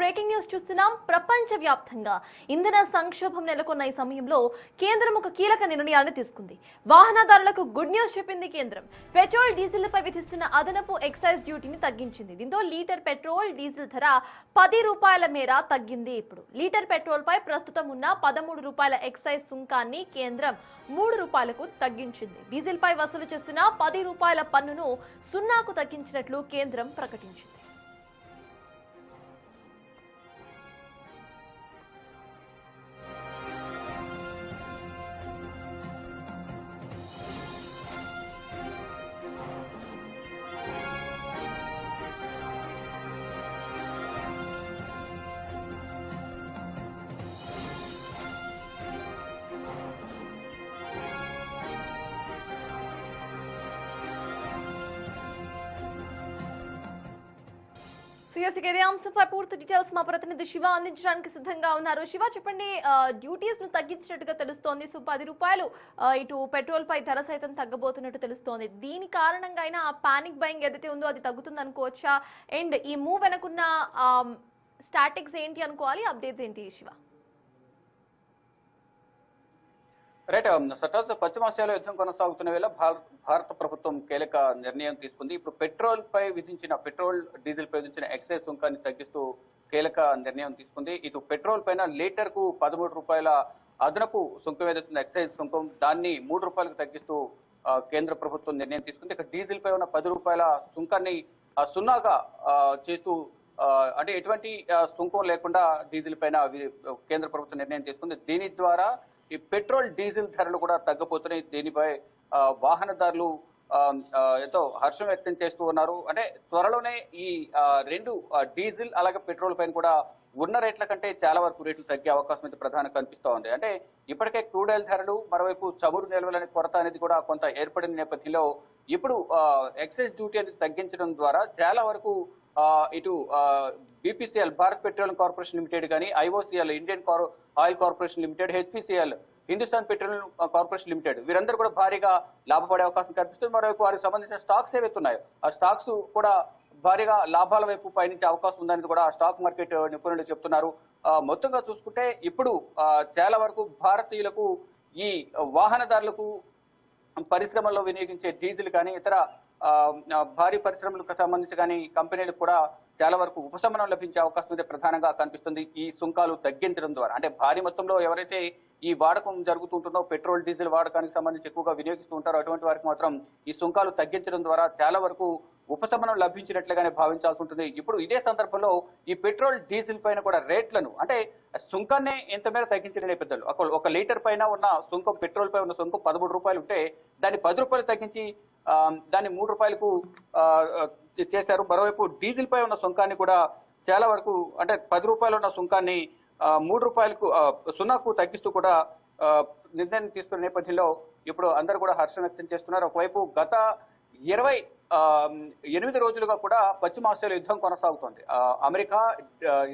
Breaking news చూస్తున్నాం. ప్రపంచవ్యాప్తంగా ఇంధన సంక్షోభం నెలకొన్న ఈ సమయంలో కేంద్రం ఒక కీలక నిర్ణయాన్ని తీసుకుంది. వాహనదారులకు గుడ్ న్యూస్ చెప్పింది కేంద్రం. పెట్రోల్ డీజిల్ పై విధిస్తున్న అదనపు ఎక్సైజ్ డ్యూటీని తగ్గించింది. దీంతో లీటర్ పెట్రోల్ డీజిల్ ధర 10 రూపాయల మేర తగ్గింది. ఇప్పుడు లీటర్ పెట్రోల్ పై ప్రస్తుతం ఉన్న 13 రూపాయల ఎక్సైజ్ సుంకాన్ని కేంద్రం 3 రూపాయలకు తగ్గించింది. డీజిల్ పై వసూలు చేస్తున్న 10 రూపాయల పన్నును 0కు తగ్గించినట్లు కేంద్రం ప్రకటించింది. ఇదే అంశంపై పూర్తి డీటెయిల్స్ మా ప్రతినిధి శివ అందించడానికి సిద్ధంగా ఉన్నారు. శివ, చెప్పండి, డ్యూటీస్ ను తగ్గించినట్టుగా తెలుస్తోంది. సో 10 రూపాయలు ఇటు పెట్రోల్ పై ధర సైతం తగ్గబోతున్నట్టు తెలుస్తోంది. దీని కారణంగా అయినా ఆ పానిక్ బయింగ్ ఏదైతే ఉందో అది తగ్గుతుంది అనుకోవచ్చా? అండ్ ఈ మూవ్ వెనకున్న స్టాటిక్స్ ఏంటి అనుకోవాలి, అప్డేట్స్ ఏంటి శివ? రైట్ సటాస్ పశ్చిమాసియాలో యుద్ధం కొనసాగుతున్న వేళ భారత ప్రభుత్వం కీలక నిర్ణయం తీసుకుంది. ఇప్పుడు పెట్రోల్ డీజిల్ పై విధించిన ఎక్సైజ్ సుంకాన్ని తగ్గిస్తూ కీలక నిర్ణయం తీసుకుంది. ఇటు పెట్రోల్ పైన లీటర్ కు 13 రూపాయల అదనపు సుంకం ఏదైతుంది ఎక్సైజ్ సుంకం, దాన్ని 3 రూపాయలకు తగ్గిస్తూ కేంద్ర ప్రభుత్వం నిర్ణయం తీసుకుంది. ఇక డీజిల్ పై ఉన్న 10 రూపాయల సుంకాన్ని 0గా చేస్తూ అంటే ఎటువంటి సుంకం లేకుండా డీజిల్ పైన కేంద్ర ప్రభుత్వం నిర్ణయం తీసుకుంది. దీని ద్వారా ఈ పెట్రోల్ డీజిల్ ధరలు కూడా తగ్గబోతున్నాయి. దీనిపై వాహనదారులు ఎంతో హర్షం వ్యక్తం చేస్తూ ఉన్నారు. అంటే త్వరలోనే ఈ రెండు డీజిల్ అలాగే పెట్రోల్ పైన కూడా ఉన్న రేట్ల కంటే చాలా వరకు రేట్లు తగ్గే అవకాశం అయితే ప్రధానంగా కనిపిస్తూ ఉంది. అంటే ఇప్పటికే క్రూడ్ ఆయిల్ ధరలు, మరోవైపు చమురు నిల్వల కొరత అనేది కూడా కొంత ఏర్పడిన నేపథ్యంలో ఇప్పుడు ఎక్సైజ్ డ్యూటీ అనేది తగ్గించడం ద్వారా చాలా వరకు ఇటు BPCL Bharat Petroleum Corporation Limited కానీ, IOCL Indian Oil Corporation Limited, HPCL Hindustan Petroleum Corporation Limited వీరందరూ కూడా భారీగా లాభపడే అవకాశం కనిపిస్తుంది. మరోవైపు వారికి సంబంధించిన స్టాక్స్ ఏవైతే ఉన్నాయో ఆ స్టాక్స్ కూడా భారీగా లాభాల వైపు పయనించే అవకాశం ఉందని కూడా స్టాక్ మార్కెట్ నిపుణులు చెప్తున్నారు. మొత్తంగా చూసుకుంటే ఇప్పుడు చాలా వరకు భారతీయులకు, ఈ వాహనదారులకు పరిశ్రమల్లో వినియోగించే డీజిల్ కానీ ఇతర భారీ పరిశ్రమలకు సంబంధించి కానీ కంపెనీలకు కూడా చాలా వరకు ఉపశమనం లభించే అవకాశం అయితే ప్రధానంగా కనిపిస్తుంది ఈ సుంకాలు తగ్గించడం ద్వారా. అంటే భారీ మొత్తంలో ఎవరైతే ఈ వాడకం జరుగుతుంటుందో పెట్రోల్ డీజిల్ వాడకానికి సంబంధించి ఎక్కువగా వినియోగిస్తూ ఉంటారో అటువంటి వారికి మాత్రం ఈ సుంకాలు తగ్గించడం ద్వారా చాలా వరకు ఉపశమనం లభించినట్లుగానే భావించాల్సి ఉంటుంది. ఇప్పుడు ఇదే సందర్భంలో ఈ పెట్రోల్ డీజిల్ పైన కూడా రేట్లను, అంటే సుంకాన్ని ఎంత మేర తగ్గించిన నేపథ్యంలో ఒక లీటర్ పైన ఉన్న సుంకం, పెట్రోల్ పై ఉన్న సుంకం 13 రూపాయలు ఉంటే దాన్ని 10 రూపాయలు తగ్గించి దాన్ని 3 రూపాయలకు చేశారు. మరోవైపు డీజిల్ పై ఉన్న సుంకాన్ని కూడా చాలా వరకు, అంటే 10 రూపాయలు ఉన్న సుంకాన్ని 3 రూపాయలకు 0కు తగ్గిస్తూ కూడా నిర్ణయం తీసుకున్న నేపథ్యంలో ఇప్పుడు అందరూ కూడా హర్షం వ్యక్తం చేస్తున్నారు. ఒకవైపు గత 28 రోజులుగా కూడా పశ్చిమాసియాలో యుద్ధం కొనసాగుతోంది. అమెరికా,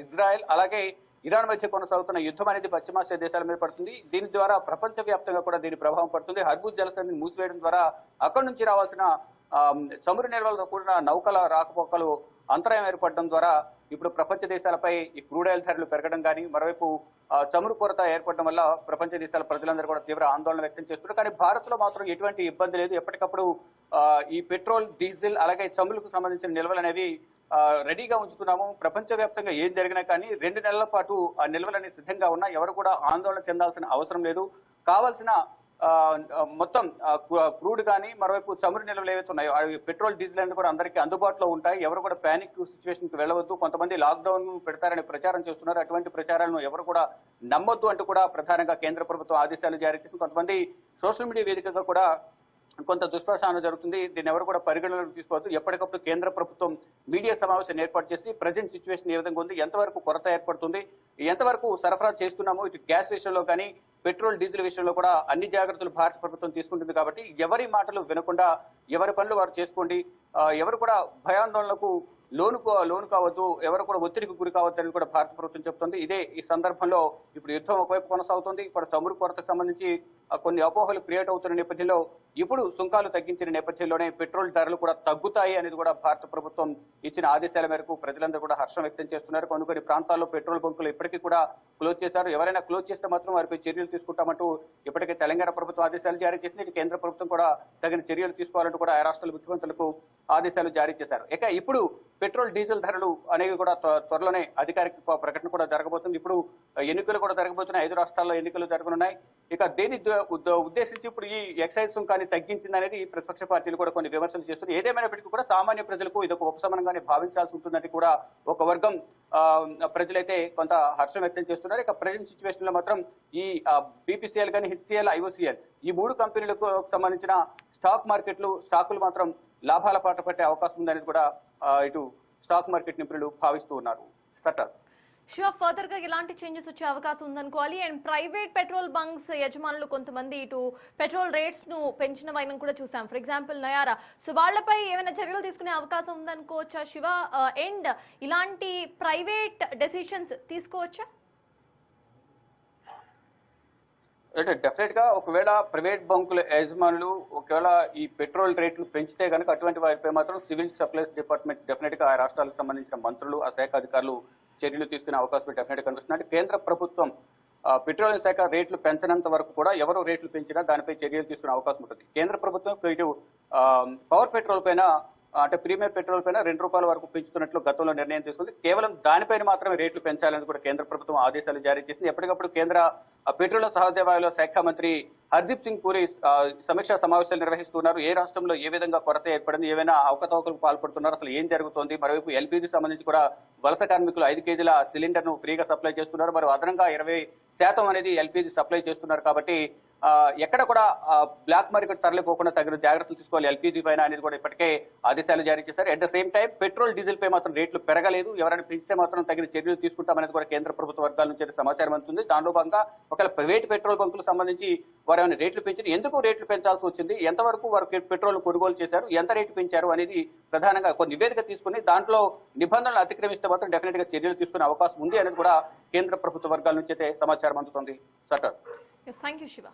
ఇజ్రాయెల్ అలాగే ఇరాన్ మధ్య కొనసాగుతున్న యుద్ధం అనేది పశ్చిమాసియా దేశాల మీద పడుతుంది. దీని ద్వారా ప్రపంచవ్యాప్తంగా కూడా దీని ప్రభావం పడుతుంది. హర్ముజ్ జలసంధిని మూసివేయడం ద్వారా అక్కడి నుంచి రావాల్సిన చమురు నిల్వలతో కూడిన నౌకల రాకపోకలు అంతరాయం ఏర్పడడం ద్వారా ఇప్పుడు ప్రపంచ దేశాలపై ఈ క్రూడ్ ఆయిల్ ధరలు పెరగడం కానీ, మరోవైపు చమురు కొరత ఏర్పడడం వల్ల ప్రపంచ దేశాల ప్రజలందరూ కూడా తీవ్ర ఆందోళన వ్యక్తం చేస్తున్నారు. కానీ భారత్ లో మాత్రం ఎటువంటి ఇబ్బంది లేదు. ఎప్పటికప్పుడు ఈ పెట్రోల్, డీజిల్ అలాగే చమురుకు సంబంధించిన నిల్వలు అనేవి రెడీగా ఉంచుతున్నాము. ప్రపంచవ్యాప్తంగా ఏం జరిగినా కానీ 2 నెలల పాటు ఆ నిల్వలన్నీ సిద్ధంగా ఉన్నా ఎవరు కూడా ఆందోళన చెందాల్సిన అవసరం లేదు. కావాల్సిన మొత్తం క్రూడ్ కానీ, మరోవైపు చమురు నిల్వలు ఏవైతే ఉన్నాయో అవి పెట్రోల్, డీజిల్ అన్ని కూడా అందరికీ అందుబాటులో ఉంటాయి. ఎవరు కూడా ప్యానిక్ సిచ్యువేషన్ కి వెళ్ళవద్దు. కొంతమంది లాక్డౌన్ పెడతారని ప్రచారం చేస్తున్నారు. అటువంటి ప్రచారాలను ఎవరు కూడా నమ్మొద్దు అంటూ కూడా ప్రధానంగా కేంద్ర ప్రభుత్వం ఆదేశాలు జారీ చేసింది. కొంతమంది సోషల్ మీడియా వేదికగా కూడా కొంత దుష్ప్రచారం జరుగుతుంది. దీన్ని ఎవరు కూడా పరిగణనలోకి తీసుకోవద్దు. ఎప్పటికప్పుడు కేంద్ర ప్రభుత్వం మీడియా సమావేశాన్ని ఏర్పాటు చేసి ప్రజెంట్ సిచ్యువేషన్ ఏ విధంగా ఉంది, ఎంతవరకు కొరత ఏర్పడుతుంది, ఎంతవరకు సరఫరా చేస్తున్నాము, ఇటు గ్యాస్ విషయంలో కానీ పెట్రోల్, డీజిల్ విషయంలో కూడా అన్ని జాగ్రత్తలు భారత ప్రభుత్వం తీసుకుంటుంది. కాబట్టి ఎవరి మాటలు వినకుండా ఎవరి పనులు వారు చేసుకోండి. ఎవరు కూడా భయాందోళనకు లోను కావద్దు, ఎవరు కూడా ఒత్తిడికి గురి కావద్దు అని కూడా భారత ప్రభుత్వం చెబుతుంది. ఈ సందర్భంలో ఇప్పుడు యుద్ధం ఒకవైపు కొనసాగుతుంది. ఇక్కడ చమురు కొరతకు సంబంధించి కొన్ని అపోహలు క్రియేట్ అవుతున్న నేపథ్యంలో ఇప్పుడు సుంకాలు తగ్గించిన నేపథ్యంలోనే పెట్రోల్ ధరలు కూడా తగ్గుతాయి అనేది కూడా భారత ప్రభుత్వం ఇచ్చిన ఆదేశాల మేరకు ప్రజలందరూ కూడా హర్షం వ్యక్తం చేస్తున్నారు. కొన్ని ప్రాంతాల్లో పెట్రోల్ బంకులు ఇప్పటికీ కూడా క్లోజ్ చేశారు. ఎవరైనా క్లోజ్ చేస్తే మాత్రం వారిపై చర్యలు తీసుకుంటామంటూ ఇప్పటికే తెలంగాణ ప్రభుత్వం ఆదేశాలు జారీ చేసింది. ఇటు కేంద్ర ప్రభుత్వం కూడా తగిన చర్యలు తీసుకోవాలంటూ కూడా ఆ రాష్ట్రాల ముఖ్యమంత్రులకు ఆదేశాలు జారీ చేశారు. ఇక ఇప్పుడు పెట్రోల్ డీజిల్ ధరలు అనేవి కూడా త్వరలోనే అధికారిక ప్రకటన కూడా జరగబోతుంది. ఇప్పుడు ఎన్నికలు కూడా జరగబోతున్నాయి. 5 రాష్ట్రాల్లో ఎన్నికలు జరగనున్నాయి. ఇక దేని ఉద్దేశించి ఇప్పుడు ఈ ఎక్సైజ్ సుంకాన్ని తగ్గించింది అనేది ప్రతిపక్ష పార్టీలు కూడా కొన్ని విమర్శలు చేస్తుంది. ఏదేమైనప్పటికీ కూడా సామాన్య ప్రజలకు ఇదొక ఉపశమనంగానే భావించాల్సి ఉంటుందని కూడా ఒక వర్గం ప్రజలైతే కొంత హర్షం వ్యక్తం చేస్తున్నారు. ఇక ప్రజెంట్ సిచ్యువేషన్ లో మాత్రం ఈ బీపీసీఎల్ కానీ, హెచ్సిఎల్, ఐఓసీఎల్ ఈ 3 కంపెనీలకు సంబంధించిన స్టాకులు మాత్రం లాభాల పాట పట్టే అవకాశం ఉందనేది కూడా ఇటు స్టాక్ మార్కెట్ నిపుణులు భావిస్తూ ఉన్నారు. షూర్, ఫర్దర్ గా ఎలాంటి చేంజెస్ వచ్చే అవకాశం ఉందనుకోవాలి. అండ్ ప్రైవేట్ పెట్రోల్ బంక్స్ యజమానులు కొంతమంది ఇటు పెట్రోల్ రేట్స్ ను పెంచిన వైనం కూడా చూసాం. ఫర్ ఎగ్జాంపుల్ నయారా, సో వాళ్ళపై ఏమైనా చర్యలు తీసుకునే అవకాశం ఉందనుకోవచ్చా శివ? అండ్ ఇలాంటి ప్రైవేట్ డెసిషన్స్ తీసుకోవచ్చా? అంటే డెఫినెట్ గా ఒకవేళ ప్రైవేట్ బంకుల యజమానులు ఒకవేళ ఈ పెట్రోల్ రేట్లు పెంచితే కనుక అటువంటి వారిపై మాత్రం సివిల్ సప్లైస్ డిపార్ట్మెంట్ డెఫినెట్ గా ఆ రాష్ట్రాలకు సంబంధించిన మంత్రులు, ఆ శాఖ అధికారులు చర్యలు తీసుకునే అవకాశం డెఫినెట్ గా కనిపిస్తుంది. కేంద్ర ప్రభుత్వం పెట్రోలియం శాఖ రేట్లు పెంచినంత వరకు కూడా ఎవరు రేట్లు పెంచినా దానిపై చర్యలు తీసుకునే అవకాశం ఉంటుంది. కేంద్ర ప్రభుత్వం ఇటు పవర్ పెట్రోల్ పైన అంటే ప్రీమియం పెట్రోల్ పైన ₹2 వరకు పెంచుతున్నట్లు గతంలో నిర్ణయం తీసుకుంది. కేవలం దానిపైన మాత్రమే రేట్లు పెంచాలని కూడా కేంద్ర ప్రభుత్వం ఆదేశాలు జారీ చేసింది. ఎప్పటికప్పుడు కేంద్ర పెట్రోల్ సహజవాయువుల శాఖ మంత్రి హర్దీప్ సింగ్ పూరి సమీక్షా సమావేశాలు నిర్వహిస్తున్నారు. ఏ రాష్ట్రంలో ఏ విధంగా కొరత ఏర్పడింది, ఏవైనా అవకతవకలకు పాల్పడుతున్నారు, అసలు ఏం జరుగుతోంది, మరోవైపు ఎల్పీజీ సంబంధించి కూడా వలస కార్మికులు 5 కేజీల సిలిండర్ ను ఫ్రీగా సప్లై చేస్తున్నారు. మరి అదనంగా 20% అనేది ఎల్పీజీ సప్లై చేస్తున్నారు. కాబట్టి ఎక్కడ కూడా బ్లాక్ మార్కెట్ తరలిపోకుండా తగిన జాగ్రత్తలు తీసుకోవాలి ఎల్పీజీ పైన అనేది కూడా ఇప్పటికే ఆదేశాలు జారీ చేశారు. At the same time petrol diesel పై మాత్రం రేట్లు పెరగలేదు. ఎవరైనా పెంచితే మాత్రం తగిన చర్యలు తీసుకుంటామనేది కూడా కేంద్ర ప్రభుత్వ వర్గాల నుంచి సమాచారం అందుతుంది. దానిలో భాగంగా ఒకవేళ ప్రైవేట్ పెట్రోల్ బంకులకు సంబంధించి వారు ఏమైనా రేట్లు పెంచారు, ఎందుకు రేట్లు పెంచాల్సి వచ్చింది, ఎంతవరకు వారు పెట్రోల్ కొనుగోలు చేశారు, ఎంత రేటు పెంచారు అనేది ప్రధానంగా కొన్ని నివేదిక తీసుకుని దాంట్లో నిబంధనలు అతిక్రమిస్తే మాత్రం డెఫినెట్ గా చర్యలు తీసుకునే అవకాశం ఉంది అనేది కూడా కేంద్ర ప్రభుత్వ వర్గాల నుంచి అయితే సమాచారం అందుతుంది. సటర్. Thank you Shiva.